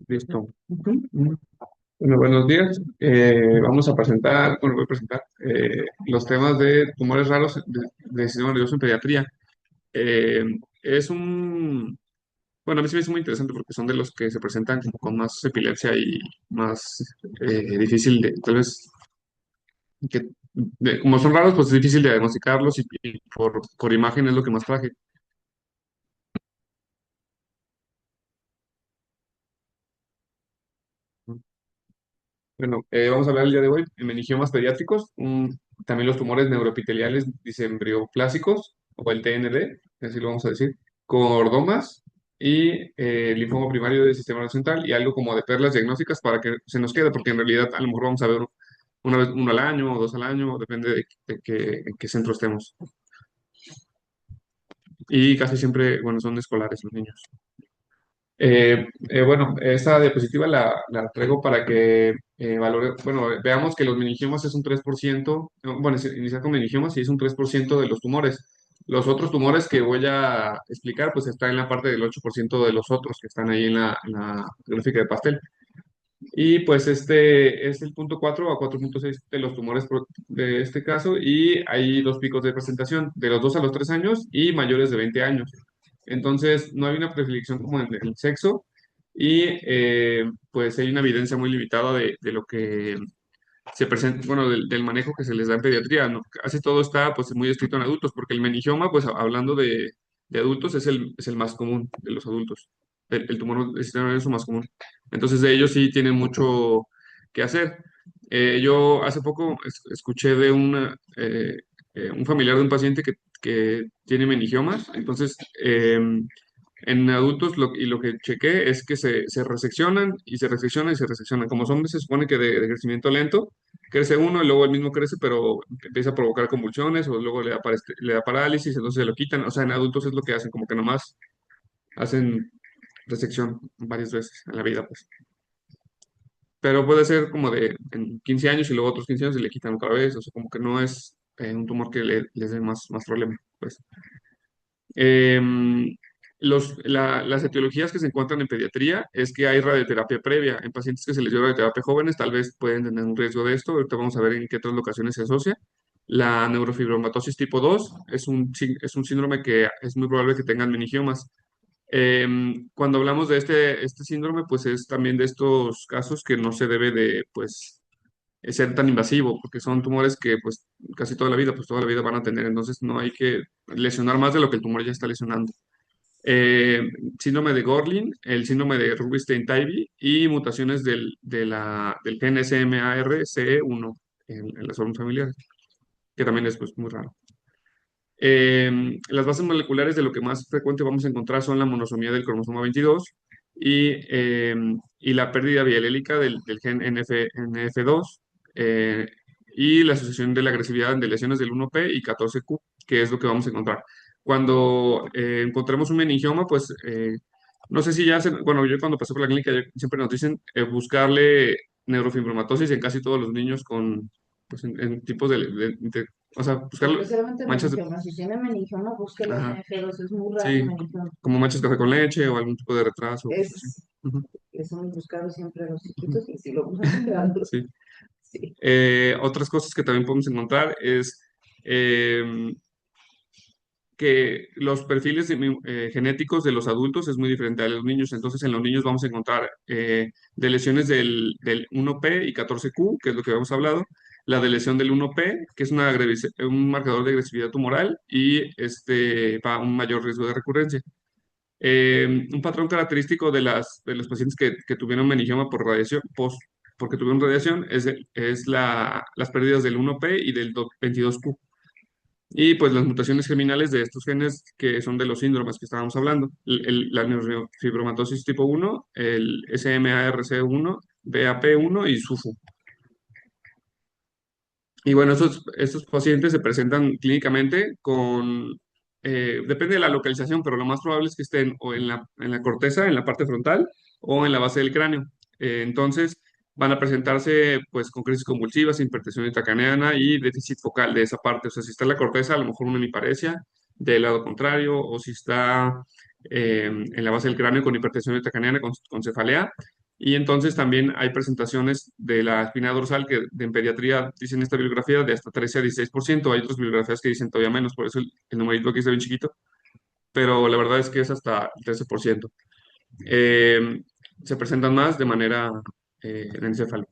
Listo. Bueno, buenos días. Vamos a presentar, bueno, voy a presentar los temas de tumores raros de sistema nervioso en pediatría. Eh, es un, bueno, a mí sí me hizo muy interesante porque son de los que se presentan como con más epilepsia y más difícil de, tal vez, como son raros, pues es difícil de diagnosticarlos y por imagen es lo que más traje. Bueno, vamos a hablar el día de hoy de meningiomas pediátricos, también los tumores neuroepiteliales disembroplásicos o el TND, así lo vamos a decir, cordomas y linfoma primario del sistema nervioso central y algo como de perlas diagnósticas para que se nos quede, porque en realidad a lo mejor vamos a ver una vez, uno al año o dos al año, depende en qué centro estemos. Y casi siempre, bueno, son escolares los niños. Bueno, esta diapositiva la traigo para que bueno, veamos que los meningiomas es un 3%. Bueno, iniciar con meningiomas y es un 3% de los tumores. Los otros tumores que voy a explicar, pues está en la parte del 8% de los otros que están ahí en la gráfica de pastel. Y pues este es el punto 4 a 4,6 de los tumores de este caso y hay dos picos de presentación, de los 2 a los 3 años y mayores de 20 años. Entonces, no hay una predilección como en el sexo y pues hay una evidencia muy limitada de lo que se presenta, bueno, del manejo que se les da en pediatría, ¿no? Casi todo está pues muy escrito en adultos, porque el meningioma, pues hablando de adultos, es el más común de los adultos, el tumor del sistema nervioso más común. Entonces, de ellos sí tienen mucho que hacer. Yo hace poco escuché de un familiar de un paciente que tiene meningiomas, entonces en adultos lo que chequé es que se reseccionan y se reseccionan y se reseccionan. Como son, se supone que de crecimiento lento, crece uno y luego el mismo crece, pero empieza a provocar convulsiones o luego le da parálisis, entonces se lo quitan. O sea, en adultos es lo que hacen, como que nomás hacen resección varias veces en la vida, pues. Pero puede ser como de en 15 años y luego otros 15 años y le quitan otra vez. O sea, como que no es un tumor que les dé más problema, pues. Em, las etiologías que se encuentran en pediatría es que hay radioterapia previa. En pacientes que se les dio radioterapia jóvenes, tal vez pueden tener un riesgo de esto. Ahorita vamos a ver en qué otras locaciones se asocia. La neurofibromatosis tipo 2 es un síndrome que es muy probable que tengan meningiomas. Cuando hablamos de este síndrome, pues es también de estos casos que no se debe de, pues, ser tan invasivo, porque son tumores que, pues, casi toda la vida van a tener. Entonces, no hay que lesionar más de lo que el tumor ya está lesionando. Eh, Síndrome de Gorlin, el síndrome de Rubinstein-Taybi y mutaciones del gen SMARCE1 en las formas familiares, que también es, pues, muy raro. Las bases moleculares de lo que más frecuente vamos a encontrar son la monosomía del cromosoma 22 y la pérdida bialélica del gen NF2 eh, y la asociación de la agresividad de lesiones del 1P y 14Q, que es lo que vamos a encontrar. Cuando encontremos un meningioma, pues no sé si ya, bueno, yo cuando pasé por la clínica siempre nos dicen buscarle neurofibromatosis en casi todos los niños pues, en tipos o sea, buscar Especialmente manchas de, meningioma. Si tiene meningioma, busque los ajá, NF2. Es muy raro el sí, meningioma. como manchas de café con leche o algún tipo de retraso, cosas así. Es, Ujú, son buscados siempre los ujú, chiquitos y si lo buscan grandes. sí. Sí. Otras cosas que también podemos encontrar es eh, que los perfiles genéticos de los adultos es muy diferente a los niños. Entonces, en los niños vamos a encontrar de lesiones del 1P y 14Q, que es lo que habíamos hablado, la de lesión del 1P, que es un marcador de agresividad tumoral y va a un mayor riesgo de recurrencia. Un patrón característico de los pacientes que tuvieron meningioma por radiación, porque tuvieron radiación, es las pérdidas del 1P y del 22Q. Y pues las mutaciones germinales de estos genes que son de los síndromes que estábamos hablando, la neurofibromatosis tipo 1, el SMARC1, BAP1 y SUFU. Y bueno, estos pacientes se presentan clínicamente depende de la localización, pero lo más probable es que estén o en la corteza, en la parte frontal, o en la base del cráneo. Entonces, van a presentarse pues con crisis convulsivas, hipertensión intracraneana y déficit focal de esa parte. O sea, si está en la corteza, a lo mejor una hemiparesia del lado contrario, o si está en la base del cráneo con hipertensión intracraneana, con cefalea, Y entonces también hay presentaciones de la espina dorsal que en pediatría dicen esta bibliografía de hasta 13 a 16%. Hay otras bibliografías que dicen todavía menos, por eso el numerito aquí está bien chiquito, pero la verdad es que es hasta el 13%. Eh, Se presentan más de manera en encéfalo.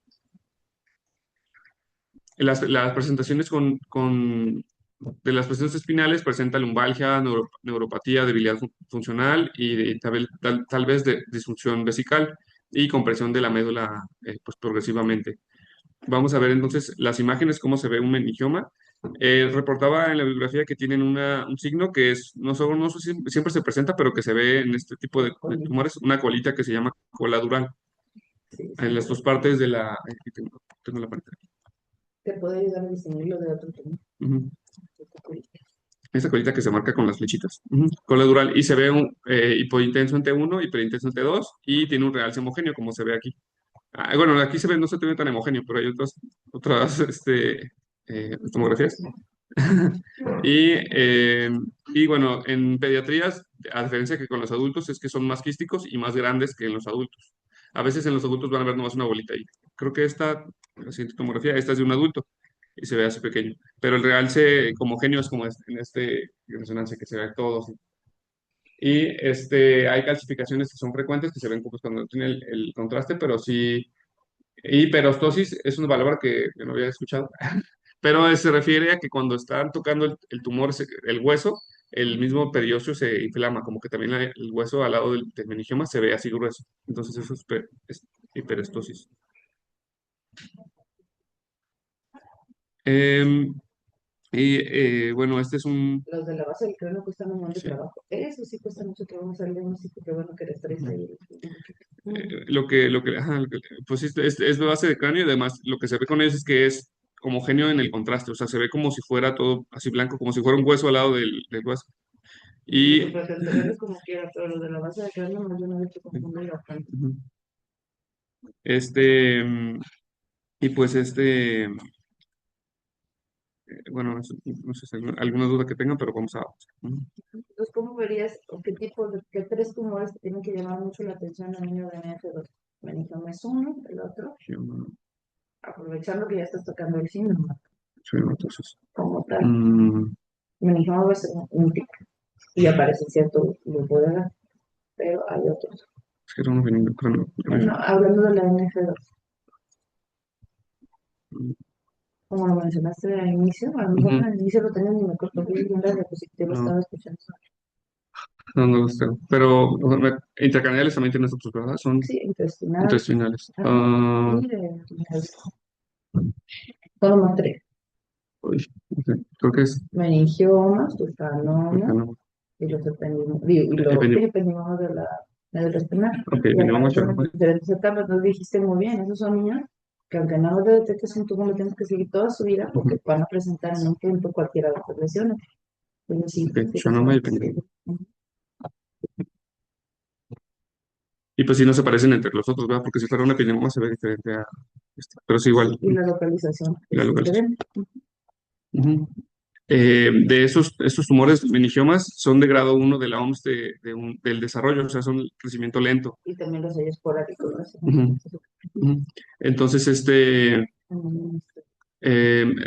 Las presentaciones de las presentaciones espinales presenta lumbalgia, neuropatía, debilidad funcional y tal vez de disfunción vesical y compresión de la médula pues progresivamente. Vamos a ver entonces las imágenes, cómo se ve un meningioma. Reportaba en la bibliografía que tienen un signo que es, no sé si siempre se presenta, pero que se ve en este tipo de tumores, una colita que se llama cola dural. Sí, sí. En las dos partes de la... Aquí tengo la parte. Te puede ayudar a distinguirlo de otro tema. Ujú. Esa colita que se marca con las flechitas. Ujú. Cola dural. Y se ve un hipointenso en T1, hiperintenso en T2 y tiene un realce homogéneo, como se ve aquí. Bueno, aquí se ve, no se ve tan homogéneo, pero hay otras tomografías. Y, eh, y bueno, en pediatrías, a diferencia que con los adultos, es que son más quísticos y más grandes que en los adultos. A veces en los adultos van a ver nomás una bolita ahí. Creo que la siguiente tomografía, esta es de un adulto y se ve así pequeño. Pero el realce homogéneo es como en resonancia que se ve todo así. Y hay calcificaciones que son frecuentes, que se ven pues, cuando no tiene el contraste, pero sí. Hiperostosis es una palabra que no había escuchado, pero se refiere a que cuando están tocando el tumor, el hueso, el mismo periósteo se inflama, como que también el hueso al lado del meningioma se ve así grueso. Entonces eso es hiperestosis. Em, bueno, este es un... Los de la base del cráneo cuestan un montón de Sí. trabajo. Eso sí cuesta mucho trabajo hacer el diagnóstico, qué bueno que les traes ahí. Ajá, pues sí, es de base de cráneo y además lo que se ve con ellos es que es homogéneo en el contraste, o sea, se ve como si fuera todo así blanco, como si fuera un hueso al lado del hueso. Los Y, anteriores como quiera, pero los de la base del cráneo más de una vez se confunden bastante. ujú. este, y pues bueno, no sé si alguna duda que tengan, pero vamos a... Ujú. Entonces, ¿cómo verías o qué tipo de, qué tres tumores te tienen que llamar mucho la atención al niño de NF2? Meningioma es uno, el otro, Sí, bueno, aprovechando que ya estás tocando el síndrome sí, bueno, entonces, como tal. mm, Meningioma va a ser un tic y aparece cierto grupo de edad, pero hay otros. es que era uno venido, creo, Bueno, hablando de la NF2, mm, como lo mencionaste al inicio, a lo mejor ujú. al inicio lo tenía ni me acuerdo muy bien la diapositiva, No, estaba escuchando. no los tengo. Pero intracraneales también tienen otros, ¿verdad? Son Sí, intestinal, intestinales. ajá, y de toma 3. Uy, ok, creo que es... Meningiomas, Porque tufanoma, no. y los y los ependimomas de la médula espinal. Ok, Y venimos aparecen a... en diferentes etapas. Nos dijiste muy bien, esos son niños que aunque no lo detectes un tumor, lo tienes que seguir toda su vida porque van a presentar en un punto cualquiera de las lesiones. Entonces, sí, Ok, sí, Schwannoma y ependimomas. Y pues sí, no se parecen entre los otros, ¿verdad? Porque si fuera un epidemia se ve diferente a este. Pero sí, igual, y la localización la es localización. diferente. Ujú. De estos tumores meningiomas son de grado 1 de la OMS del desarrollo, o sea, son crecimiento lento. Y también los hay esporádicos, ¿no? Ujú, ujú. Entonces,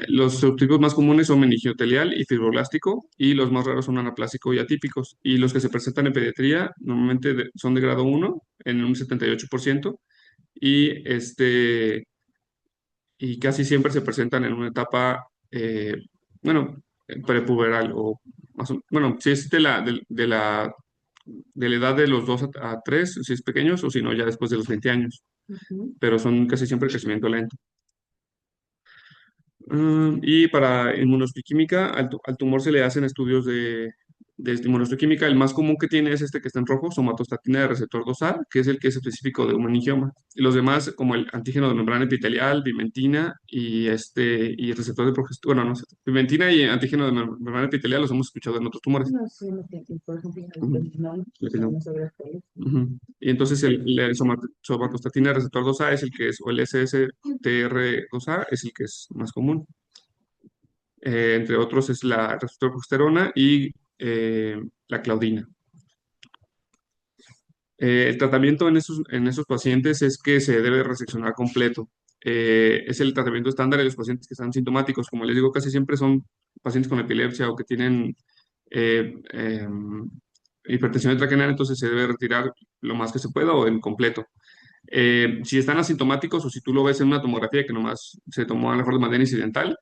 los subtipos más comunes son meningiotelial y fibroblástico, y los más raros son anaplásico y atípicos. Y los que se presentan en pediatría normalmente son de grado 1 en un 78%, y, y casi siempre se presentan en una etapa, bueno, prepuberal o bueno, si es de la edad de los 2 a 3, si es pequeños, o si no, ya después de los 20 años, Ujú. pero son casi siempre crecimiento lento. Y para inmunohistoquímica, al tumor se le hacen estudios de inmunohistoquímica. El más común que tiene es este que está en rojo, somatostatina de receptor 2A, que es el que es específico de un meningioma. Y los demás, como el antígeno de membrana epitelial, vimentina y receptor de progesterona, bueno, no sé, vimentina y antígeno de membrana epitelial los hemos escuchado en otros tumores. No sé, no sé, por ejemplo, Ujú. no, no sabría cuál es. Ujú. Y entonces el somatostatina receptor 2A es el que es, o el SSTR2A es el que es más común. Entre otros es la receptor progesterona y la claudina. El tratamiento en esos pacientes es que se debe reseccionar completo. Es el tratamiento estándar de los pacientes que están sintomáticos. Como les digo, casi siempre son pacientes con epilepsia o que tienen eh, hipertensión intracranial, entonces se debe retirar lo más que se pueda o en completo. Si están asintomáticos o si tú lo ves en una tomografía que nomás se tomó a lo mejor de manera incidental,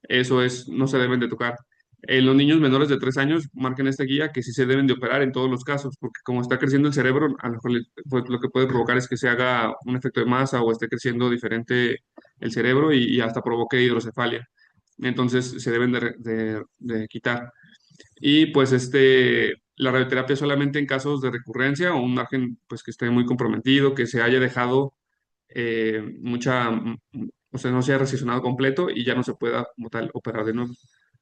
eso es, no se deben de tocar. En los niños menores de 3 años, marquen esta guía que sí se deben de operar en todos los casos, porque como está creciendo el cerebro, a lo mejor pues, lo que puede provocar es que se haga un efecto de masa o esté creciendo diferente el cerebro y hasta provoque hidrocefalia. Entonces se deben de quitar. Y pues la radioterapia solamente en casos de recurrencia o un margen pues que esté muy comprometido, que se haya dejado o sea, no se haya recepcionado completo y ya no se pueda como tal operar de nuevo.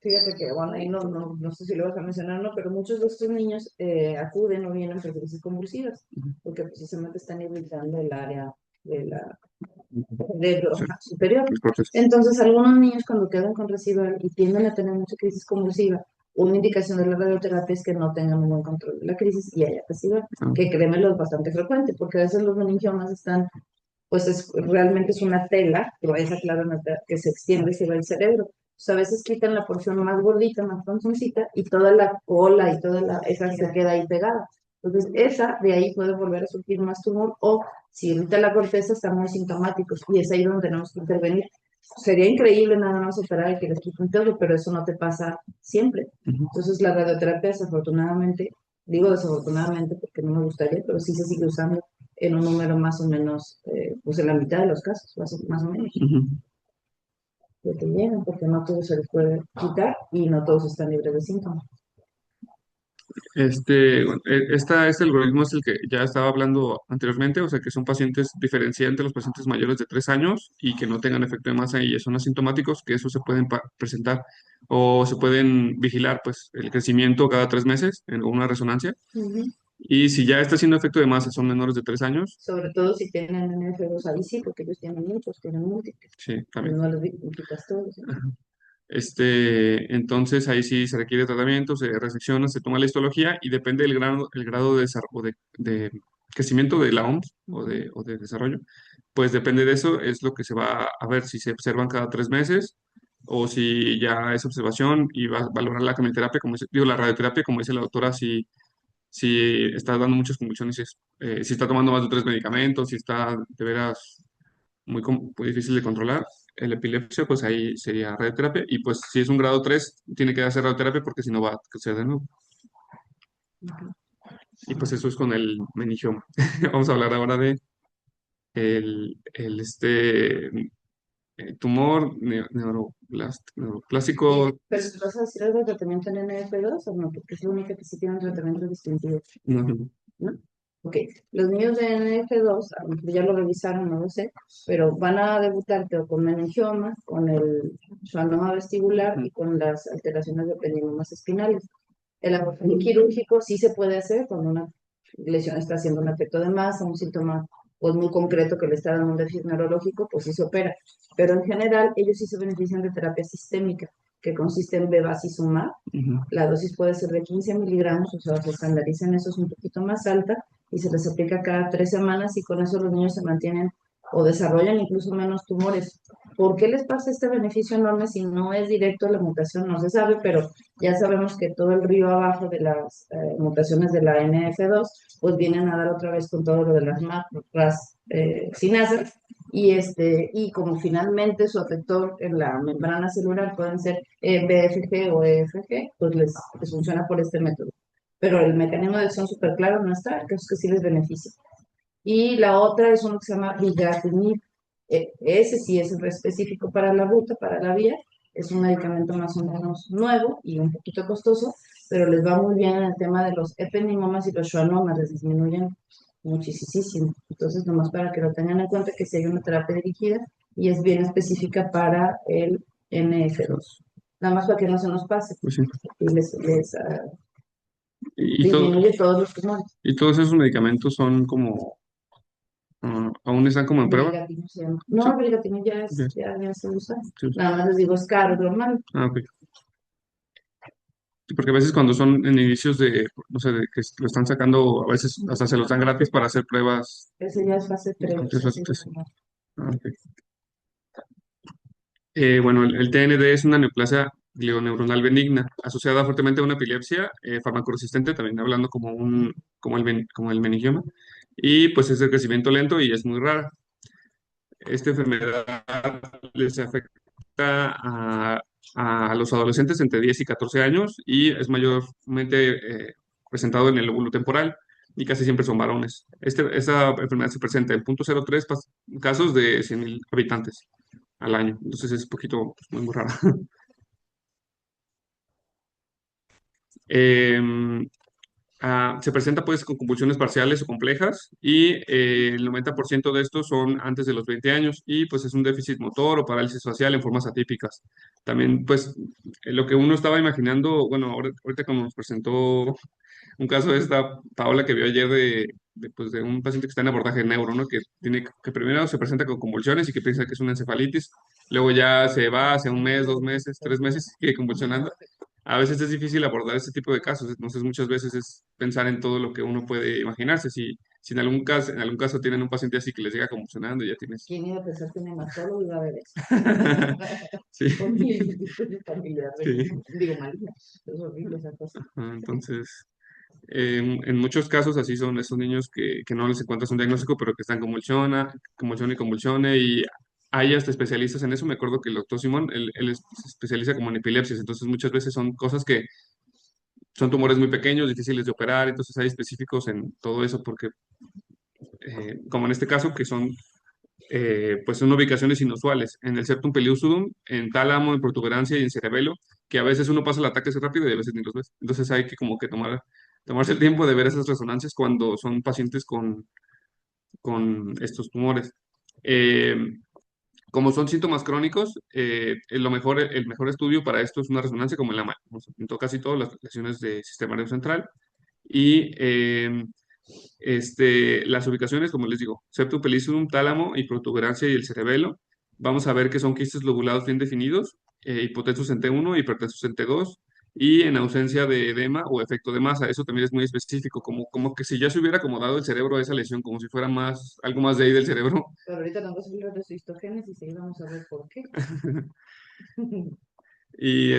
Fíjate que, bueno, ahí no sé si lo vas a mencionar o no, pero muchos de estos niños acuden o vienen por crisis convulsivas, porque precisamente están irritando el área de la cerebro Sí, superior. el proceso. Entonces, algunos niños cuando quedan con residual y tienden a tener mucha crisis convulsiva, una indicación de la radioterapia es que no tengan un buen control de la crisis y haya residual, Ah, que créemelo es bastante frecuente, porque a veces los meningiomas están, pues realmente es una tela, que vaya a claro, que se extiende y se va al cerebro. Pues a veces quitan la porción más gordita, más panzoncita, y toda la cola y esa se queda ahí pegada. Entonces, esa de ahí puede volver a surgir más tumor, o si irrita la corteza, están muy sintomáticos, y es ahí donde tenemos que intervenir. Sería increíble nada más operar y que les quiten todo, pero eso no te pasa siempre. ujú, Entonces, la radioterapia, desafortunadamente, digo desafortunadamente porque no me gustaría, pero sí se sigue usando en un número más o menos, pues en la mitad de los casos, más o menos, ujú. de que llegan, porque no todos se les puede quitar y no todos están libres de síntomas. Este algoritmo es el que ya estaba hablando anteriormente, o sea que son pacientes diferenciados entre los pacientes mayores de 3 años y que no tengan efecto de masa y son asintomáticos, que eso se pueden presentar o se pueden vigilar, pues, el crecimiento cada 3 meses en una resonancia. Ujú. Y si ya está haciendo efecto de masa, son menores de 3 años, Sobre todo si tienen NF2 ahí sí, porque ellos tienen muchos, tienen múltiples, sí, y también. no les quitas todos. Ajá. Entonces ahí sí se requiere tratamiento, se resecciona, se toma la histología y depende el grado de crecimiento de la OMS Ujú. o de desarrollo, pues depende de eso, es lo que se va a ver si se observan cada 3 meses o si ya es observación y va a valorar la quimioterapia, digo, la radioterapia, como dice la doctora, si está dando muchas convulsiones, si está tomando más de 3 medicamentos, si está de veras muy difícil de controlar. El epilepsia, pues ahí sería radioterapia. Y pues si es un grado 3 tiene que hacer radioterapia porque si no va a crecer de nuevo. Y pues eso es con el meningioma. Vamos a hablar ahora de tumor Y, neuroplásico. pero ¿te vas a decir algo de tratamiento en NF2 o no? Porque es la única que sí tiene un tratamiento distintivo, No, ¿no? Ok, los niños de NF2, a lo mejor ya lo revisaron, no lo sé, pero van a debutar o con meningioma, con el schwannoma vestibular y con las alteraciones de ependinomas espinales. El abordaje quirúrgico sí se puede hacer cuando una lesión está haciendo un efecto de masa, un síntoma pues muy concreto que le está dando un déficit neurológico, pues sí se opera. Pero en general ellos sí se benefician de terapia sistémica, que consiste en bevacizumab. ujú, La dosis puede ser de 15 miligramos, o sea, se estandariza en eso, es un poquito más alta y se les aplica cada 3 semanas y con eso los niños se mantienen o desarrollan incluso menos tumores. ¿Por qué les pasa este beneficio enorme si no es directo la mutación? No se sabe, pero ya sabemos que todo el río abajo de las mutaciones de la NF2 pues vienen a dar otra vez con todo lo de las sinasas y como finalmente su efector en la membrana celular pueden ser BFG o EFG, pues les funciona por este método. Pero el mecanismo de acción súper claro no está, que es que sí les beneficia. Y la otra es uno que se llama vigatinib. Ese sí es específico para la ruta, para la vía. Es un medicamento más o menos nuevo y un poquito costoso, pero les va muy bien en el tema de los ependimomas y los schwannomas, les disminuyen muchísimo. Entonces, nomás para que lo tengan en cuenta que si hay una terapia dirigida y es bien específica para el NF2. Nada más para que no se nos pase pues sí. y les Y, y, todo, disminuye todos los tumores. y todos esos medicamentos son aún están como en prueba. Brigatino se llama. Sí, No, Brigatino ya, ok, ya se usa. sí. Nada más les digo, es caro, es normal. Ah, ok. Sí, porque a veces cuando son en inicios de, no sé, de que lo están sacando, a veces hasta se los dan gratis para hacer pruebas Ese ya es fase 3. antes Ese fase ya 3. no. Ah, ok. Bueno, el TND es una neoplasia glioneuronal benigna asociada fuertemente a una epilepsia farmacoresistente, también hablando como el meningioma, y pues es de crecimiento lento y es muy rara. Esta enfermedad les afecta a los adolescentes entre 10 y 14 años y es mayormente presentado en el lóbulo temporal y casi siempre son varones. Esta enfermedad se presenta en 0.03 casos de 100.000 habitantes al año, entonces es un poquito pues, muy rara. Em, Se presenta pues con convulsiones parciales o complejas y el 90% de estos son antes de los 20 años y pues es un déficit motor o parálisis facial en formas atípicas. También pues lo que uno estaba imaginando, bueno, ahorita como nos presentó un caso de esta Paola que vio ayer pues, de un paciente que está en abordaje de neuro, ¿no? Que primero se presenta con convulsiones y que piensa que es una encefalitis, luego ya se va hace un mes, 2 meses, 3 meses, sigue convulsionando. A veces es difícil abordar este tipo de casos, entonces muchas veces es pensar en todo lo que uno puede imaginarse. Si en algún caso tienen un paciente así que les llega convulsionando, ya tienes. ¿Quién iba a pensar que un hematólogo iba a ver eso? Sí, Con mi historia familiar, sí. digo, maligna. Es horrible esa cosa. Ajá, entonces, en muchos casos así son esos niños que no les encuentras un diagnóstico, pero que están convulsione y convulsione, y hay hasta especialistas en eso. Me acuerdo que el doctor Simón, se especializa como en epilepsias, entonces muchas veces son cosas que son tumores muy pequeños, difíciles de operar, entonces hay específicos en todo eso, porque como en este caso, que pues son ubicaciones inusuales, en el septum pellucidum, en tálamo, en protuberancia y en cerebelo, que a veces uno pasa el ataque así rápido y a veces ni los ves. Entonces hay que como que tomarse el tiempo de ver esas resonancias cuando son pacientes con estos tumores. Eh, Como son síntomas crónicos, el mejor estudio para esto es una resonancia como en la mano. En casi todas las lesiones del sistema nervioso central. Y las ubicaciones, como les digo, septum pellucidum, tálamo y protuberancia y el cerebelo. Vamos a ver que son quistes lobulados bien definidos, hipotensos en T1, hipertensos en T2, y en ausencia de edema o efecto de masa. Eso también es muy específico, como que si ya se hubiera acomodado el cerebro a esa lesión, como si fuera algo más de ahí del cerebro. Pero ahorita nos vas a hablar de su histogénesis y ahí vamos a ver por qué. Y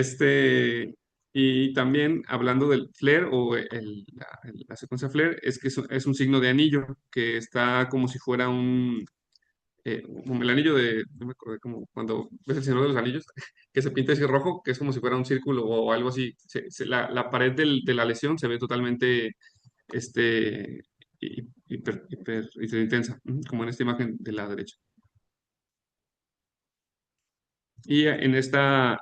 y también hablando del FLAIR o la secuencia FLAIR, es que es un signo de anillo que está como si fuera como el anillo no me acuerdo, como cuando ves el Señor de los Anillos, que se pinta así rojo, que es como si fuera un círculo o algo así. La pared de la lesión se ve totalmente este, hiper intensa, como en esta imagen de la derecha. Y en esta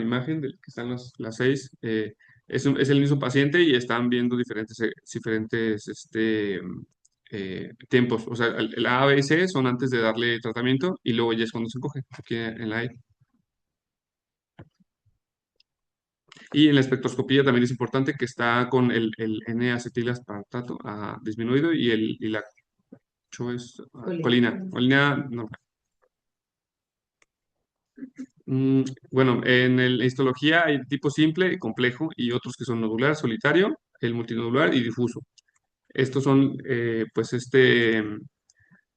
imagen que están las seis, es el mismo paciente y están viendo diferentes tiempos. O sea, el A, B y C son antes de darle tratamiento y luego ya es cuando se encoge, aquí en la E. Y en la espectroscopía también es importante que está con el N-acetilaspartato disminuido y la 8 es Colina. colina. Colina normal. Bueno, la histología hay tipo simple, complejo y otros que son nodular, solitario, el multinodular y difuso. Estos son, pues,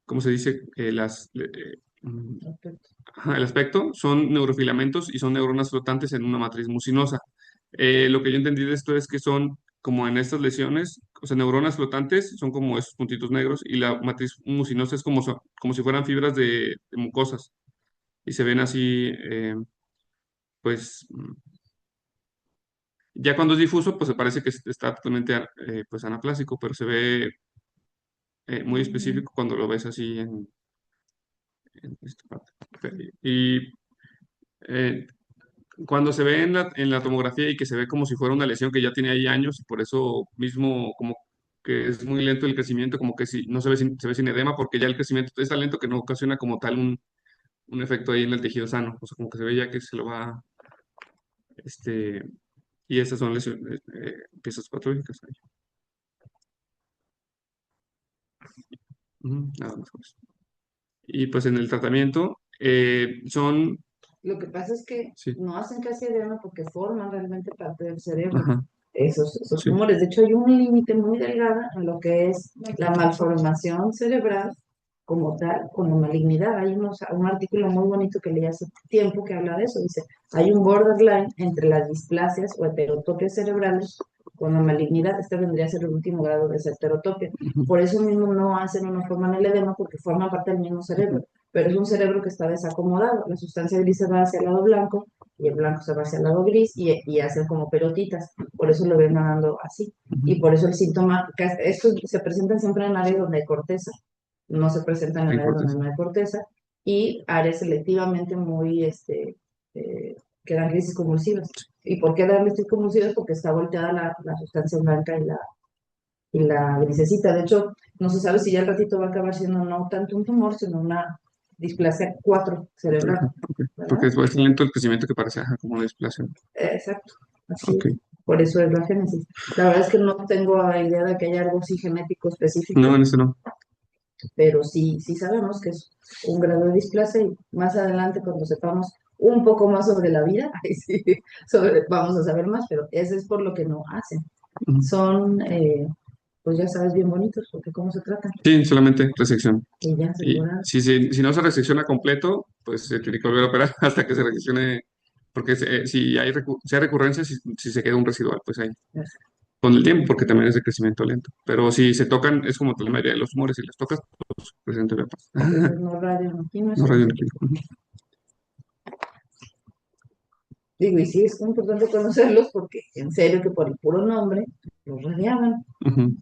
¿cómo se dice? Perfecto. Ajá, el aspecto son neurofilamentos y son neuronas flotantes en una matriz mucinosa. Lo que yo entendí de esto es que son como en estas lesiones, o sea, neuronas flotantes son como esos puntitos negros y la matriz mucinosa es como si fueran fibras de mucosas y se ven así, pues. Ya cuando es difuso, pues se parece que está totalmente pues anaplásico, pero se ve muy Ujú. específico cuando lo ves así en esta parte. Y eh, cuando se ve en la tomografía y que se ve como si fuera una lesión que ya tiene ahí años, y por eso mismo como que es muy lento el crecimiento, como que si, no se ve sin edema, porque ya el crecimiento es tan lento que no ocasiona como tal un efecto ahí en el tejido sano, o sea, como que se ve ya que se lo va, este, y estas son lesiones, piezas patológicas. Nada más con eso. Y pues en el tratamiento son Lo que pasa es que Sí, no hacen casi edema porque forman realmente parte del cerebro, ajá, esos sí, tumores. De hecho, hay un límite muy delgado en lo que es la malformación cerebral como tal, como malignidad. Hay un artículo muy bonito que leí hace tiempo que habla de eso. Dice, hay un borderline entre las displasias o heterotopias cerebrales con la malignidad. Este vendría a ser el último grado de esa heterotopia. ujú, Por eso mismo no hacen o no forman el edema porque forman parte del mismo cerebro, ujú, pero es un cerebro que está desacomodado. La sustancia gris se va hacia el lado blanco y el blanco se va hacia el lado gris y hacen como pelotitas. Por eso lo ven nadando así. ujú. Y por eso el síntoma, estos se presentan siempre en áreas donde hay corteza, no se presentan en En áreas donde cortes. no hay corteza, y áreas selectivamente muy, que dan crisis convulsivas. ¿Y por qué dan crisis convulsivas? Porque está volteada la sustancia blanca y la grisecita. De hecho, no se sabe si ya al ratito va a acabar siendo no tanto un tumor, sino una displasia 4 cerebral, Ajá, ok. ¿verdad? Porque es lento el crecimiento que parece, ajá, como una displasia. Exacto, así Ok. es. Por eso es la génesis. La verdad es que no tengo idea de que haya algo sí genético No, específico, en este no. pero sí, sí sabemos que es un grado de displasia y más adelante cuando sepamos un poco más sobre la vida, ahí sí, vamos a saber más, pero ese es por lo que no hacen. Ujú. Son, pues ya sabes, bien bonitos, porque cómo se tratan. Sí, solamente resección. Y ya se Y curan. si no se resecciona completo, pues se tiene que volver a operar hasta que se reseccione, porque si hay recurrencia, si se queda un residual, pues ahí, con el tiempo, porque también es de crecimiento lento. Pero si se tocan, es como la mayoría de los tumores, si las tocas, pues presente VEPA. Entonces no radio, no No eso no sé qué. radioactivo. Ujú. Digo, y sí es importante conocerlos porque en serio que por el puro nombre los radiaban, Ujú.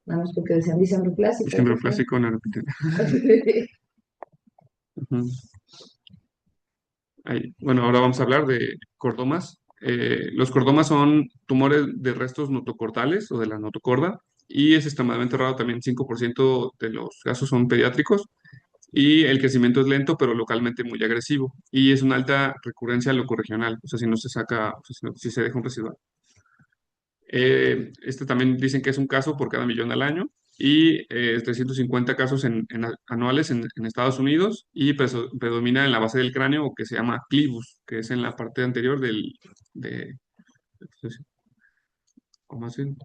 nada más porque decían diciembre clásico, Siempre eso fue. plástico, no repite. Ujú. Bueno, ahora vamos a hablar de cordomas. Los cordomas son tumores de restos notocortales o de la notocorda y es extremadamente raro, también 5% de los casos son pediátricos y el crecimiento es lento pero localmente muy agresivo y es una alta recurrencia locorregional, o sea, si no se saca, o sea, si se deja un residual. Este también dicen que es un caso por cada millón al año y 350 casos anuales en Estados Unidos y predomina en la base del cráneo o que se llama clivus, que es en la parte anterior de, ¿cómo así?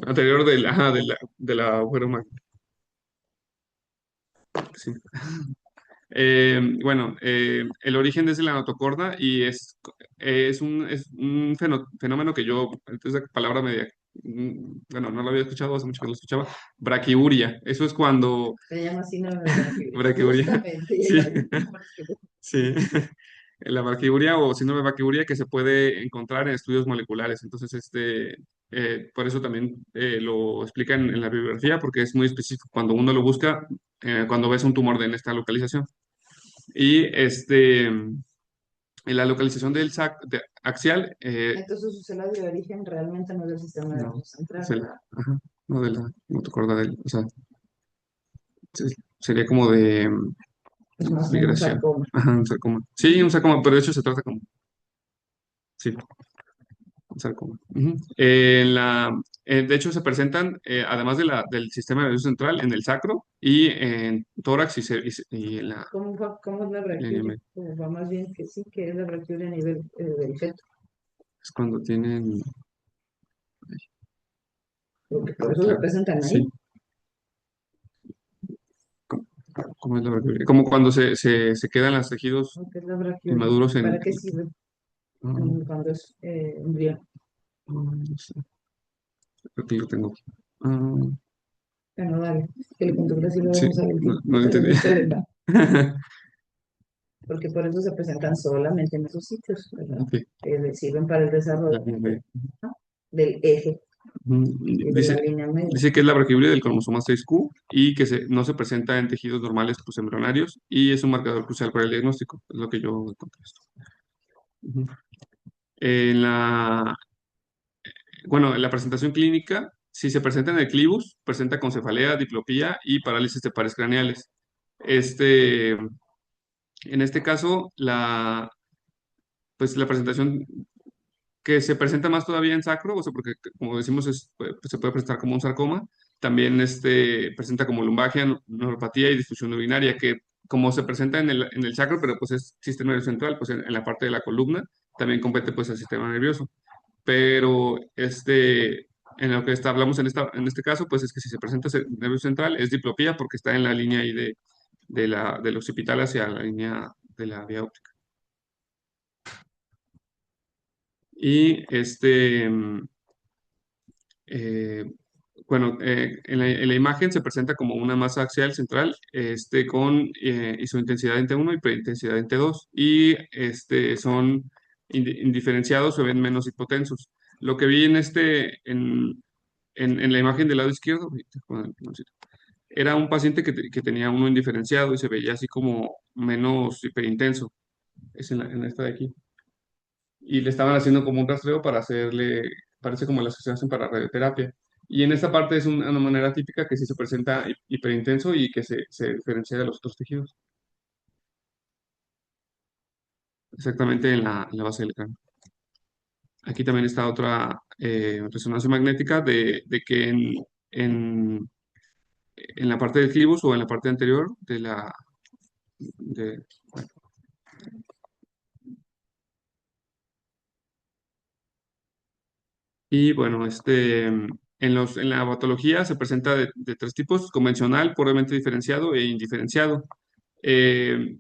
Anterior del agujero sí. Bueno, el origen es de la notocorda y es un fenómeno que yo, antes de la palabra media, bueno, no lo había escuchado, hace mucho que no lo escuchaba, braquiuria. Eso es cuando, Se llama síndrome de Braquillo. braquiuria, Justamente, y sí, hay tumores que sí, la braquiuria o síndrome de braquiuria que se puede encontrar en estudios moleculares. Entonces, por eso también lo explica en la bibliografía, porque es muy específico cuando uno lo busca, cuando ves un tumor en esta localización. Y en la localización del sac axial, entonces su célula de origen realmente no es del sistema no, nervioso central, es ¿verdad? ajá, no de la, no te acuerdas o sea, sería como de Es más bien un migración. sarcoma. Ajá, un sarcoma. Sí, Ujú. un sarcoma, pero de hecho se trata como, sí, un sarcoma. Ujú. De hecho se presentan, además del sistema nervioso central, en el sacro y en tórax y en la, ¿Cómo es la línea braquiuria? media. Pues va más bien que sí, que es la braquiuria a nivel del feto, Es cuando tienen, porque por eso se claro, presentan ahí. sí. ¿Cómo, cómo es la braquiuria? Como cuando se quedan los tejidos ¿No? ¿Qué es la braquiuria? inmaduros ¿Para qué sirve ah, cuando es embrión? no sé, creo que lo tengo aquí. Ah, Bueno, dale, que le cuento que así lo sí, vamos a ver el no, tiempo, no lo pero entendí. no se va, porque por eso se presentan solamente en esos sitios, ¿verdad? Ok, Sirven para el la desarrollo línea media. ¿no? Del eje y de la Dice, línea media. dice que es la braquiuria del cromosoma 6Q y que no se presenta en tejidos normales pues, embrionarios y es un marcador crucial para el diagnóstico, es lo que yo encontré esto. Ujú. En la, bueno, en la presentación clínica, si se presenta en el clivus, presenta con cefalea, diplopía y parálisis de pares craneales. En este caso, pues la presentación que se presenta más todavía en sacro, o sea, porque como decimos, se puede presentar como un sarcoma, también presenta como lumbalgia, neuropatía y disfunción urinaria, que como se presenta en el chakra, pero pues es sistema nervioso central, pues en la parte de la columna, también compete pues al sistema nervioso. Pero en lo que hablamos en este caso, pues es que si se presenta nervioso central, es diplopía porque está en la línea ahí del occipital hacia la línea de la vía óptica. Y eh, bueno, en la imagen se presenta como una masa axial central con isointensidad en T1 y preintensidad en T2 y son indiferenciados, se ven menos hipotensos. Lo que vi en la imagen del lado izquierdo, era un paciente que tenía uno indiferenciado y se veía así como menos hiperintenso. Es en esta de aquí. Y le estaban haciendo como un rastreo para hacerle, parece como las que se hacen para radioterapia. Y en esta parte es una manera típica que sí se presenta hiperintenso y que se diferencia de los otros tejidos. Exactamente en la base del cráneo. Aquí también está otra resonancia magnética de que en, en la parte del clivus o en la parte anterior de, bueno, y bueno, en la patología se presenta de tres tipos: convencional, pobremente diferenciado e indiferenciado. Eh,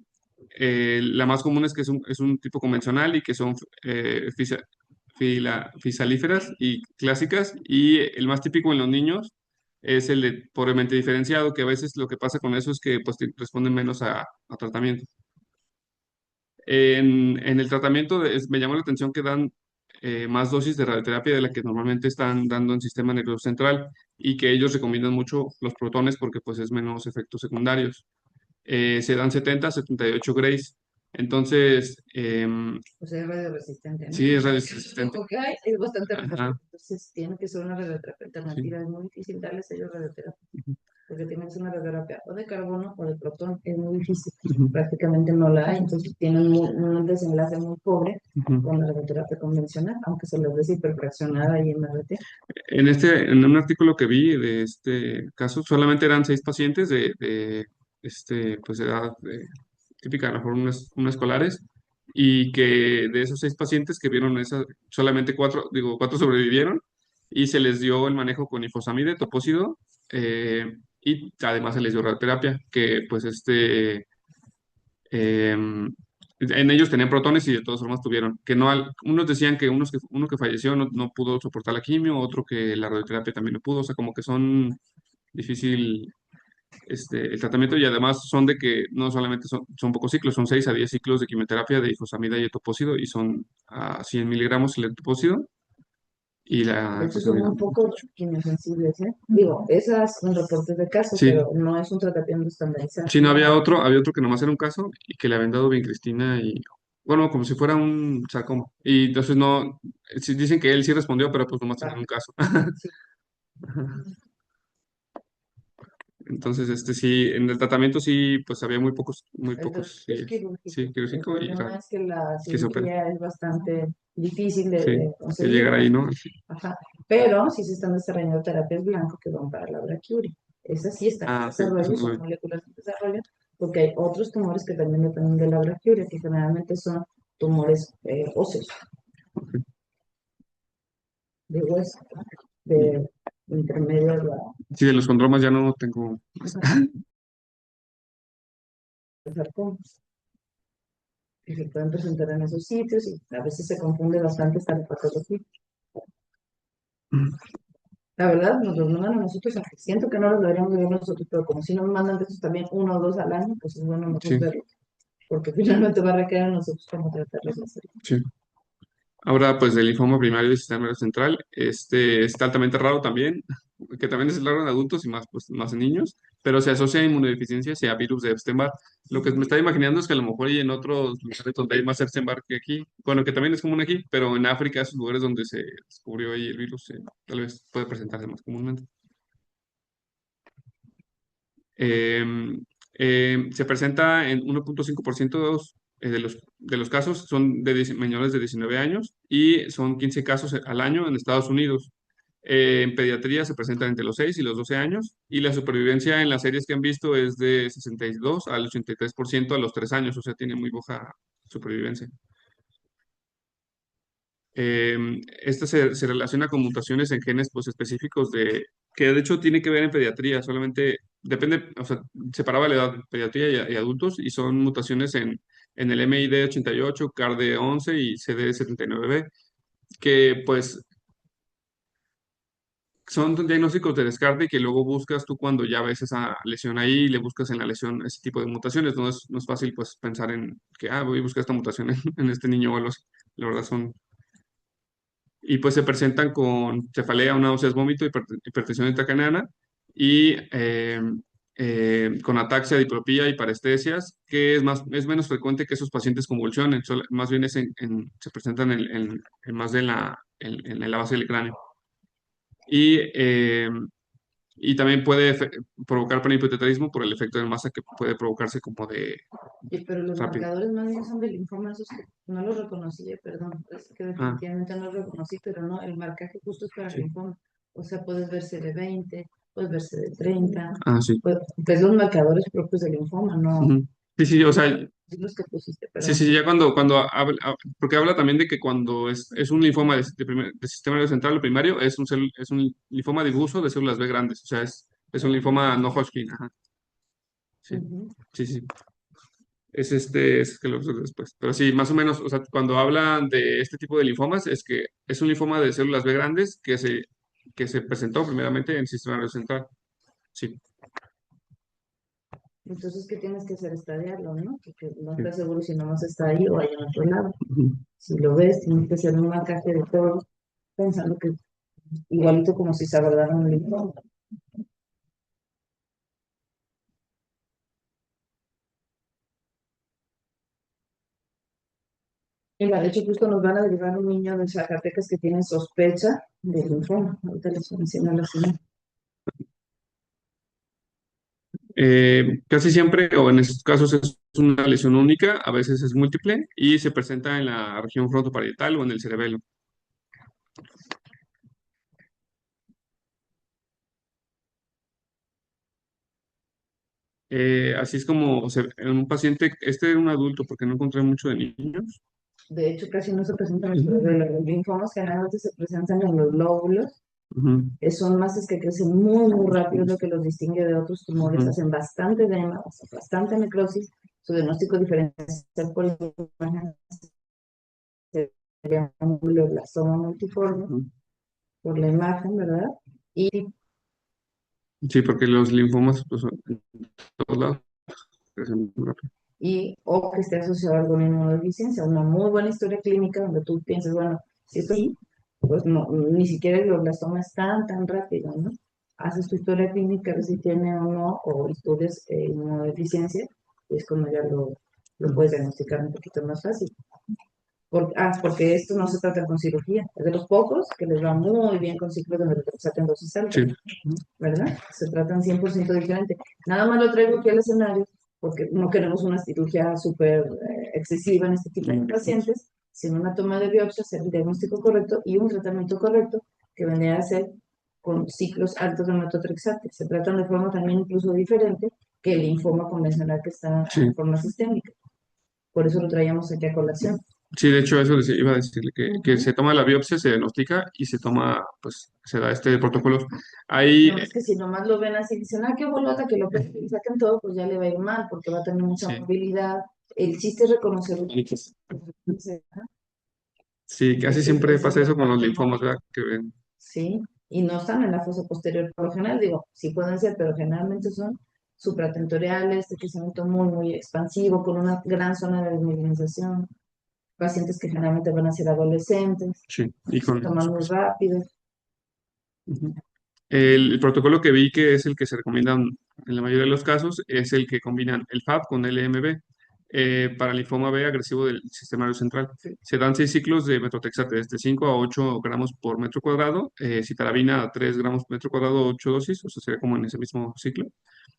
la más común es que es un tipo convencional y que son fisalíferas y clásicas, y el más típico en los niños es el de pobremente diferenciado, que a veces lo que pasa con eso es que pues, responden menos a tratamiento. En el tratamiento me llamó la atención que dan más dosis de radioterapia de la que normalmente están dando en sistema nervioso central y que ellos recomiendan mucho los protones porque pues es menos efectos secundarios. Se dan 70-78 grays. Entonces, O sea, es radioresistente, ¿no? sí, es radioresistente. Ok, es bastante Ajá, resistente. Entonces, tiene que ser una radioterapia sí. alternativa. Es muy difícil darles ellos radioterapia, Ujú, porque tienen que ser una radioterapia o de carbono o de protón. Es muy difícil. ujú, Prácticamente no la hay. Entonces, tienen un desenlace muy pobre ujú. con la radioterapia convencional, aunque se les des hiperfraccionada y MRT. En un artículo que vi de este caso, solamente eran 6 pacientes pues, de edad típica, a lo mejor unos escolares, y que de esos 6 pacientes que vieron esa, solamente cuatro sobrevivieron y se les dio el manejo con ifosfamide, topócido, y además se les dio radioterapia, que pues en ellos tenían protones y de todas formas tuvieron, que no, unos decían que uno que falleció no pudo soportar la quimio, otro que la radioterapia también no pudo, o sea, como que son difícil el tratamiento, y además son de que no solamente son pocos ciclos, son 6 a 10 ciclos de quimioterapia de ifosfamida y etoposide y son a 100 miligramos el etoposide y la De hecho, son ifosfamida. muy poco quimiosensibles, ¿eh? Digo, esas son reportes de caso, Sí, pero no es un tratamiento estandarizado. sí, no había otro que nomás era un caso y que le habían dado vincristina y, bueno, como si fuera un sarcoma. Y entonces no, sí, dicen que él sí respondió, pero pues nomás tenía Ah, un caso. sí. Ajá. Entonces, sí, en el tratamiento sí, pues había muy pocos, Es sí, quirúrgico. sí, El quirúrgico y problema es que la que se opera. cirugía es bastante difícil Sí, de de conseguir. llegar ahí, ¿no? Sí. Ajá. Pero sí se están desarrollando terapias blanco que van para la braquiuria. Esas sí están en Ah, sí, eso desarrollo, no lo son vi. moléculas en desarrollo, porque hay otros tumores que también dependen de la braquiuria, que generalmente son tumores óseos, de hueso, de intermedio de la Sí, de los condromas ya no tengo más. ajá, del sarcoma, que se pueden presentar en esos sitios y a veces se confunde bastante esta patología. La verdad, nos los mandan a nosotros, aunque siento que no los deberíamos de ver nosotros, pero como si nos mandan de esos también 1 o 2 al año, pues es bueno mejor Sí, verlo, porque finalmente va a requerir a nosotros cómo tratarlos de hacer. sí. Ahora, pues del linfoma primario del sistema nervioso central, está altamente raro también, que también es raro en adultos y más, pues, más en niños, pero se asocia a inmunodeficiencias y a virus de Epstein-Barr. Lo que me estaba imaginando es que a lo mejor hay en otros lugares donde hay más Epstein-Barr que aquí, bueno, que también es común aquí, pero en África, esos lugares donde se descubrió ahí el virus, tal vez puede presentarse más comúnmente. Eh, Se presenta en 1,5% de los casos, son menores de 19 años y son 15 casos al año en Estados Unidos. En pediatría se presentan entre los 6 y los 12 años y la supervivencia en las series que han visto es de 62 al 83% a los 3 años, o sea, tiene muy baja supervivencia. Esta se relaciona con mutaciones en genes pues, específicos que de hecho tiene que ver en pediatría, solamente depende, o sea, separaba la edad de pediatría y adultos y son mutaciones en el MID 88, CARD 11 y CD 79B, que pues son diagnósticos de descarte y que luego buscas tú cuando ya ves esa lesión ahí, le buscas en la lesión ese tipo de mutaciones. No es fácil pues pensar en que, voy a buscar esta mutación en este niño o algo así. La verdad son. Y pues se presentan con cefalea, náuseas, vómito, hipertensión intracraniana y con ataxia, diplopía y parestesias, que es menos frecuente que esos pacientes convulsionen, más bien se presentan más en la base del cráneo. Y, eh, y también puede provocar panhipoteterismo por el efecto de masa que puede provocarse como de Pero los rápido. marcadores más bien son del linfoma, esos que no los reconocí, perdón, es que Ah, definitivamente no los reconocí, pero no, el marcaje justo es para el sí. linfoma. O sea, puedes verse de 20, puedes verse de 30, Ah, sí. pues los marcadores propios del linfoma, no Ujú. Sí, sí, o sea, sí los que pusiste, sí, perdón. sí, ya cuando habla, porque habla también de que cuando es un linfoma de sistema nervioso central o primario, es un linfoma difuso de células B grandes, o sea, es un linfoma no Hodgkin, ajá, sí, Ujú. sí, sí, es que lo uso después, pero sí, más o menos, o sea, cuando hablan de este tipo de linfomas, es que es un linfoma de células B grandes que se presentó primeramente en el sistema nervioso central, sí, Entonces, ¿qué tienes que hacer? Estadiarlo, ¿no? Porque no sí. estás seguro si nomás está ahí o hay en otro lado. Ujú. Si lo ves, tienes que hacer un marcaje de todo, pensando que igualito como si se abordara un linfoma. Mira, de hecho, justo nos van a derivar un niño de Zacatecas que tiene sospecha de linfoma. Ahorita les voy a enseñar la señal. Casi siempre, o en estos casos, es una lesión única, a veces es múltiple y se presenta en la región frontoparietal o en el cerebelo. Así es como en un paciente, este es un adulto porque no encontré mucho de niños. De hecho, casi no se presentan los cerebros. Los linfomas generalmente se presentan en los lóbulos. Ujú, Son masas que crecen muy, muy rápido, lo que los distingue de otros tumores. ujú, Hacen bastante edema, hacen bastante necrosis. Su diagnóstico diferencial por la imagen sería un glioblastoma multiforme, ujú. por la imagen, ¿verdad? Y Sí, porque los linfomas, pues, en todos lados crecen muy rápido. o que esté asociado a alguna inmunodeficiencia. Una muy buena historia clínica donde tú piensas, bueno, si esto sí, pues no, ni siquiera el glioblastoma es tan rápido, ¿no? Haces tu historia clínica, ves si tiene o no, o estudias inmunodeficiencia, y es como ya lo puedes diagnosticar un poquito más fácil. Porque esto no se trata con cirugía, es de los pocos que les va muy bien con ciclos de metotrexato en dosis alta, Sí, ¿verdad? Se tratan 100% diferente. Nada más lo traigo aquí al escenario porque no queremos una cirugía súper excesiva en este tipo de pacientes, sino una toma de biopsia, hacer el diagnóstico correcto y un tratamiento correcto que vendría a ser con ciclos altos de metotrexate. Se tratan de forma también incluso diferente que el linfoma convencional que está en sí. forma sistémica. Por eso lo traíamos aquí a colación. Sí, de hecho, eso iba a decirle que Ujú. se toma la biopsia, se diagnostica y se toma, pues, se da este protocolo. Hay, No, es que si nomás lo ven así, dicen, qué bolota, que lo saquen todo, pues ya le va a ir mal, porque va a tener mucha sí, movilidad. El chiste es reconocer. sí, casi siempre Esa es pasa la eso con los parte, ¿no? linfomas, ¿verdad? Que ven. Sí, y no están en la fosa posterior por lo general, digo, sí pueden ser, pero generalmente son supratentoriales, de crecimiento muy, muy expansivo, con una gran zona de desmielinización, pacientes que generalmente van a ser adolescentes, Sí, y se con. toman muy rápido. Ujú. El protocolo que vi que es el que se recomienda en la mayoría de los casos es el que combinan el FAB con el LMB para linfoma B agresivo del sistema nervioso central. Sí. Se dan 6 ciclos de metotrexate, desde 5 a 8 gramos por metro cuadrado, citarabina a 3 gramos por metro cuadrado, 8 dosis, o sea, sería como en ese mismo ciclo.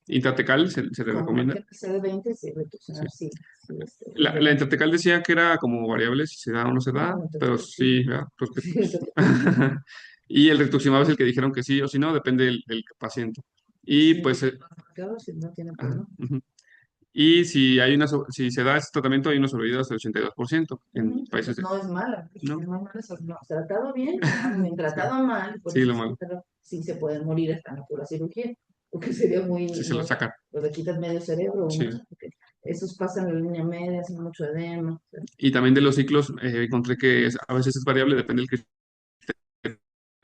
Intratecal se le Con recomienda. cualquier que sea de 20, sí, Sí. reduccionar, sí, sí, La intratecal decía que era como variable si se da o no se no, da, no te pero sí. sí, ¿verdad? Porque, pues, Sí, Y el rituximab es el que dijeron que sí o si no, depende del paciente. Y Sí, pues, claro, si no tiene ajá, problema. ujú. Y si hay si se da este tratamiento, hay una sobrevida hasta el 82% en países Entonces no es mala, ¿no? no es mala, no, tratado bien, está bien Sí, tratado mal, por sí, eso lo es que malo. sí se pueden morir hasta en la pura cirugía, porque sería Sí, muy, se lo muy, sacan. pues le quitas medio cerebro, Sí. no sé, porque esos pasan en la línea media, hacen mucho edema, o sea, Y también de los ciclos, encontré que a veces es variable, depende del criterio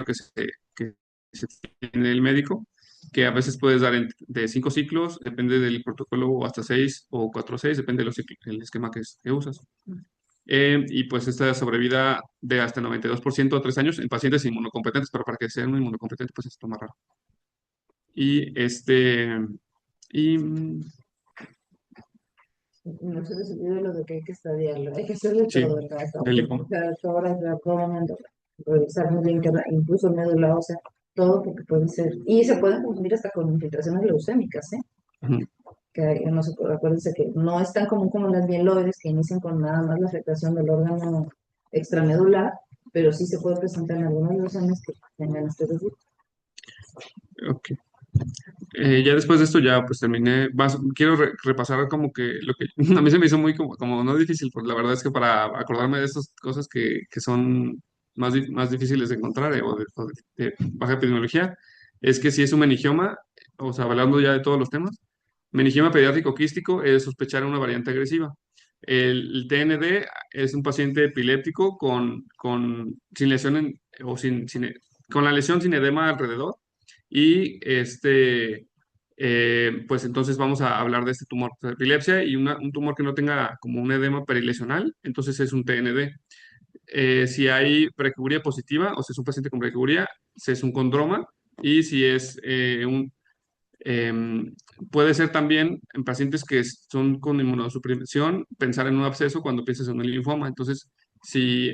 que se, que se tiene el médico, que a veces puedes dar de 5 ciclos, depende del protocolo, o hasta 6 o 4 o 6, depende del esquema que usas. Y pues esta sobrevida de hasta 92% a 3 años en pacientes inmunocompetentes, pero para que sean inmunocompetentes, pues es más raro. Y y no se les olvide lo de que hay que estudiarlo, hay que hacerle sí, todo, ¿verdad? del linfoma. Cada hora, cada momento, revisar muy bien, incluso médula ósea, todo porque puede ser, y se pueden confundir hasta con infiltraciones leucémicas, ¿eh? Ujú. Que no se, acuérdense que no es tan común como las mieloides que inician con nada más la afectación del órgano extramedular, pero sí se puede presentar en algunos leucemias que tengan este desvío. Ok. Ya después de esto ya pues terminé, quiero repasar como que lo que a mí se me hizo muy como no difícil, porque la verdad es que para acordarme de estas cosas que son más difíciles de encontrar o de baja epidemiología, es que si es un meningioma, o sea, hablando ya de todos los temas, meningioma pediátrico quístico es sospechar una variante agresiva. El TND es un paciente epiléptico sin lesión o con la lesión sin edema alrededor y pues entonces vamos a hablar de este tumor de epilepsia y un tumor que no tenga como un edema perilesional, entonces es un TND. Si hay precaguria positiva, o sea, es un paciente con precaguria, es un condroma, y si es puede ser también en pacientes que son con inmunosupresión, pensar en un absceso cuando piensas en un linfoma. Entonces, si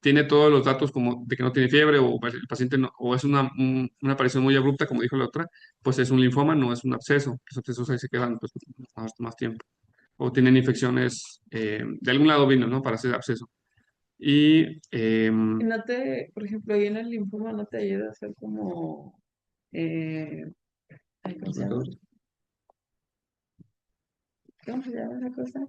tiene todos los datos como de que no tiene fiebre o el paciente o es una aparición muy abrupta, como dijo la otra, pues es un linfoma, no es un absceso. Los abscesos ahí se quedan pues, más tiempo. O tienen infecciones de algún lado vino, ¿no? Para hacer absceso. Y Y no te, por ejemplo, ahí en el linfoma no te ayuda a hacer como, eh, ay, ¿cómo se llama? ¿Cómo se llama esa cosa?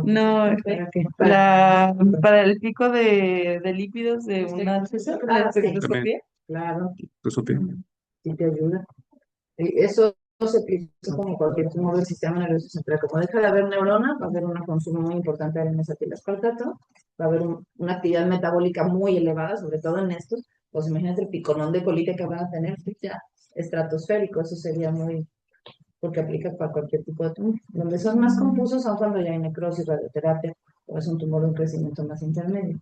No, ¿Para qué? para el pico de lípidos de una la Sí, también, espectroscopía. claro, pues, opio. sí te ayuda. Eso no se utiliza como cualquier tumor del sistema nervioso central. Como deja de haber neurona, va a haber un consumo muy importante de N-acetilespaltato, va a haber una actividad metabólica muy elevada, sobre todo en estos. Pues imagínate el piconón de colite que van a tener, pues ya estratosférico, eso sería muy, porque aplica para cualquier tipo de tumor. Donde son más confusos son cuando ya hay necrosis, radioterapia, o es un tumor de un crecimiento más intermedio,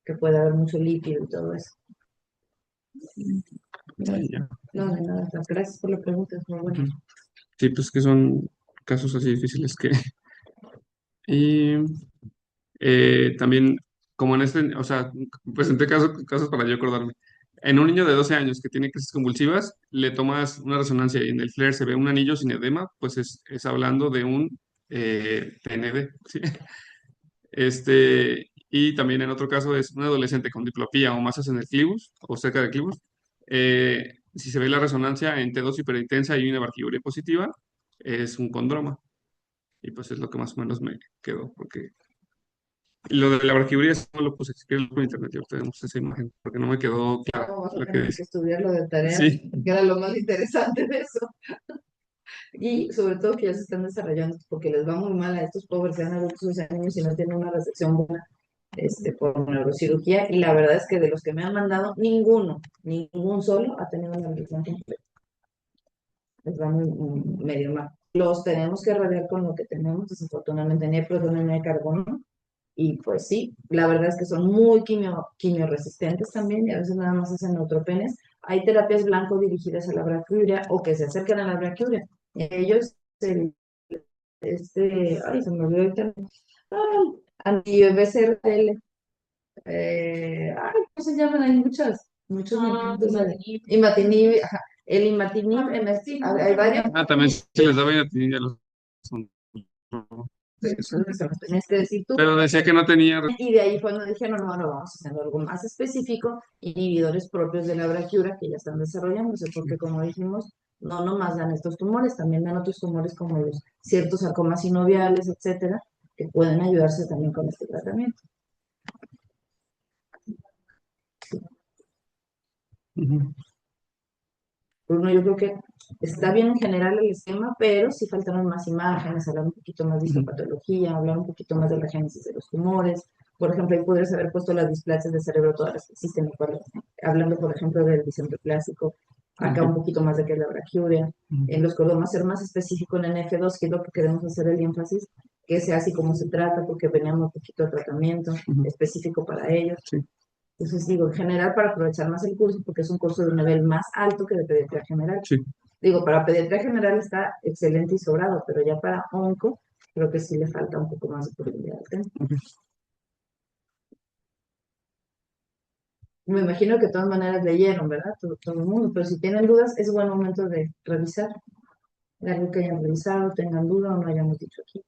que puede haber mucho líquido y todo eso. Ahí ya. No, de nada, gracias por la pregunta, es muy buena. Ujú. Sí, pues que son casos así difíciles que... Y también, como en o sea, presenté casos para yo acordarme. En un niño de 12 años que tiene crisis convulsivas, le tomas una resonancia y en el FLAIR se ve un anillo sin edema, pues es hablando de un TND, ¿sí? Y también en otro caso es un adolescente con diplopía o masas en el clivus o cerca del clivus. Si se ve la resonancia en T2 hiperintensa y una barquiguria positiva, es un condroma. Y pues es lo que más o menos me quedó, porque lo de la barquiuria no lo puse, si quieres por internet, ya tenemos esa imagen, porque no me quedó clara No, vas a la que tener dice. que estudiarlo de tarea, Sí, que era lo más interesante de eso. Y sobre todo que ya se están desarrollando, porque les va muy mal a estos pobres, sean adultos o sean niños, si no tienen una resección buena por neurocirugía. Y la verdad es que de los que me han mandado, ningún solo ha tenido una resección completa. Les va medio mal. Los tenemos que radiar con lo que tenemos, desafortunadamente, ni hay protonio ni hay carbono. Y pues sí, la verdad es que son muy quimio resistentes también y a veces nada más hacen neutropenes. Hay terapias blanco dirigidas a la braquiuria o que se acercan a la braquiuria. Ellos, ay, se me olvidó ahorita, anti-BCRL, ay, ¿cómo se llaman? Hay muchos medicamentos. Imatinib, ajá. El imatinib, hay varios. también se les daba a los... Eso es lo que me tenías que decir tú. Pero decía que no tenía. Y de ahí fue cuando dijeron, no, no, vamos haciendo algo más específico, inhibidores propios de la braquiura que ya están desarrollándose, porque como dijimos, no nomás dan estos tumores, también dan otros tumores como los ciertos sarcomas sinoviales, etcétera, que pueden ayudarse también con este tratamiento. Ujú. Bruno, yo creo que está bien en general el esquema, pero sí faltaron más imágenes, hablar un poquito más de histopatología, hablar un poquito más de la génesis de los tumores. Por ejemplo, ahí podrías haber puesto las displasias de cerebro, todas las que existen, hablando, por ejemplo, del disentroplásico, acá un poquito más de qué es la braquiuria. En los cordomas ser más específico en NF2, que es lo que queremos hacer el énfasis, que sea así como se trata, porque veníamos un poquito de tratamiento específico para ellos. Sí. Entonces digo, en general para aprovechar más el curso, porque es un curso de un nivel más alto que de pediatría general. Sí. Digo, para pediatría general está excelente y sobrado, pero ya para onco creo que sí le falta un poco más de profundidad al tema. Me imagino que de todas maneras leyeron, ¿verdad? Todo el mundo, pero si tienen dudas, es buen momento de revisar. Algo que hayan revisado, tengan duda o no hayamos dicho aquí.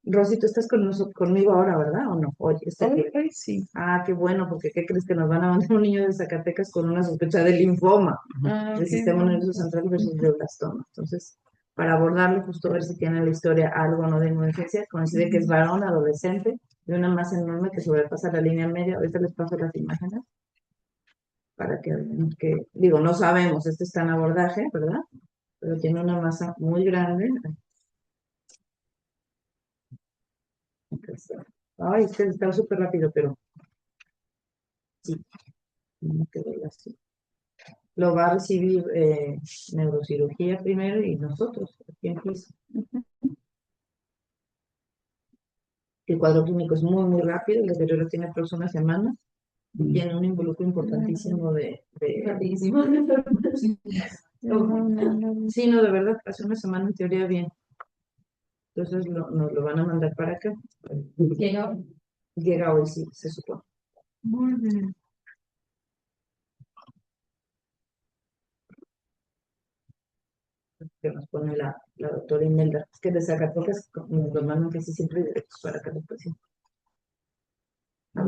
Rosy, tú estás conmigo ahora, ¿verdad? ¿O no? Oye, Hoy sí. Ah, qué bueno, porque ¿qué crees que nos van a mandar un niño de Zacatecas con una sospecha de linfoma Ah, del ok. sistema nervioso central versus glioblastoma? Entonces, para abordarlo, justo ver si tiene en la historia algo o no de inmunodeficiencia, coincide que es varón, adolescente, de una masa enorme que sobrepasa la línea media. Ahorita les paso las imágenes para que vean que, digo, no sabemos, esto está en abordaje, ¿verdad? Pero tiene una masa muy grande. Ay, es que está súper rápido, pero sí, tiene que verlo así. Lo va a recibir neurocirugía primero y nosotros, aquí en piso. El cuadro clínico es muy, muy rápido, el deterioro tiene aproximadamente una semana y tiene un involucro importantísimo Rapidísimo. Sí, no, de verdad, hace una semana en teoría bien. Entonces nos lo van a mandar para acá. Llega hoy, sí, se supone. Muy bien. Que nos pone la doctora Imelda. Es que de Zacatecas nos lo mandan casi siempre directos para acá los pacientes.